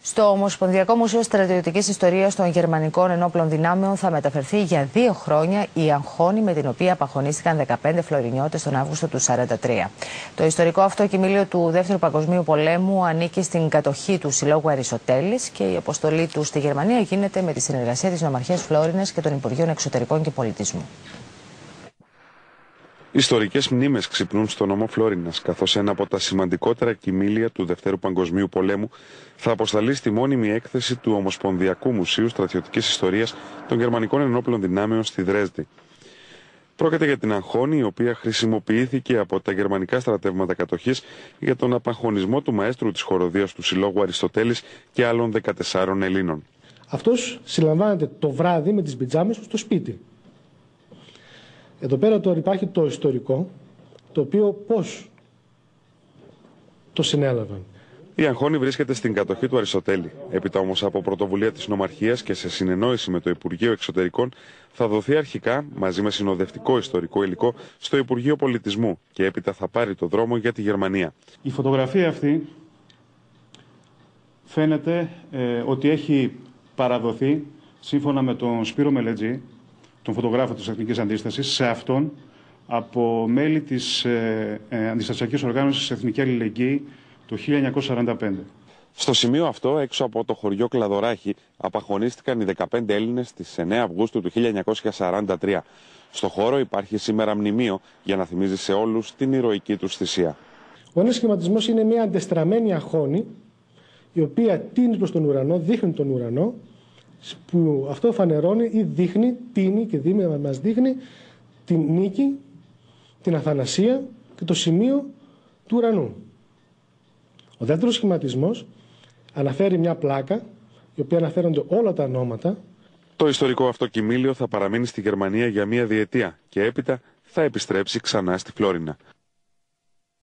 Στο Ομοσπονδιακό Μουσείο Στρατιωτικής Ιστορίας των Γερμανικών Ενόπλων Δυνάμεων θα μεταφερθεί για 2 χρόνια η αγχώνη με την οποία απαγχωνίστηκαν 15 φλωρινιώτες τον Αύγουστο του 1943. Το ιστορικό αυτό κοιμήλιο του Δεύτερου Παγκοσμίου Πολέμου ανήκει στην κατοχή του Συλλόγου Αριστοτέλης και η αποστολή του στη Γερμανία γίνεται με τη συνεργασία της Νομαρχίας Φλόρινας και των Υπουργείων Εξωτερικών και Πολιτισμού. Ιστορικές μνήμες ξυπνούν στο νομό Φλόρινας, καθώς ένα από τα σημαντικότερα κοιμήλια του Δευτέρου Παγκοσμίου Πολέμου θα αποσταλεί στη μόνιμη έκθεση του Ομοσπονδιακού Μουσείου Στρατιωτικής Ιστορίας των Γερμανικών Ενόπλων Δυνάμεων στη Δρέσδη. Πρόκειται για την αγχώνη, η οποία χρησιμοποιήθηκε από τα γερμανικά στρατεύματα κατοχής για τον απαγχωνισμό του μαέστρου της χοροδίας του Συλλόγου Αριστοτέλης και άλλων 14 Ελλήνων. Αυτός συλλαμβάνεται το βράδυ με τις πιτζάμες του στο σπίτι. Εδώ πέρα τώρα υπάρχει το ιστορικό, το οποίο πώς το συνέλαβαν. Η αγχώνη βρίσκεται στην κατοχή του Αριστοτέλη. Έπειτα όμως από πρωτοβουλία της Νομαρχίας και σε συνεννόηση με το Υπουργείο Εξωτερικών θα δοθεί αρχικά μαζί με συνοδευτικό ιστορικό υλικό στο Υπουργείο Πολιτισμού και έπειτα θα πάρει το δρόμο για τη Γερμανία. Η φωτογραφία αυτή φαίνεται ότι έχει παραδοθεί σύμφωνα με τον Σπύρο Μελετζή, τον φωτογράφο της Εθνικής Αντίστασης, σε αυτόν από μέλη της Αντιστασιακής Οργάνωσης Εθνική Αλληλεγγύη το 1945. Στο σημείο αυτό, έξω από το χωριό Κλαδοράχη, απαγχωνίστηκαν οι 15 Έλληνες στις 9 Αυγούστου του 1943. Στο χώρο υπάρχει σήμερα μνημείο για να θυμίζει σε όλους την ηρωική τους θυσία. Ο ένας σχηματισμός είναι μια αντεστραμμένη αγχώνη, η οποία τίνει προς τον ουρανό, δείχνει τον ουρανό, που αυτό φανερώνει ή δείχνει, τίνει και μας δείχνει την νίκη, την αθανασία και το σημείο του ουρανού. Ο δεύτερος σχηματισμός αναφέρει μια πλάκα, η οποία αναφέρονται όλα τα ονόματα. Το ιστορικό αυτό κοιμήλιο θα παραμείνει στη Γερμανία για 1 διετία και έπειτα θα επιστρέψει ξανά στη Φλόρινα.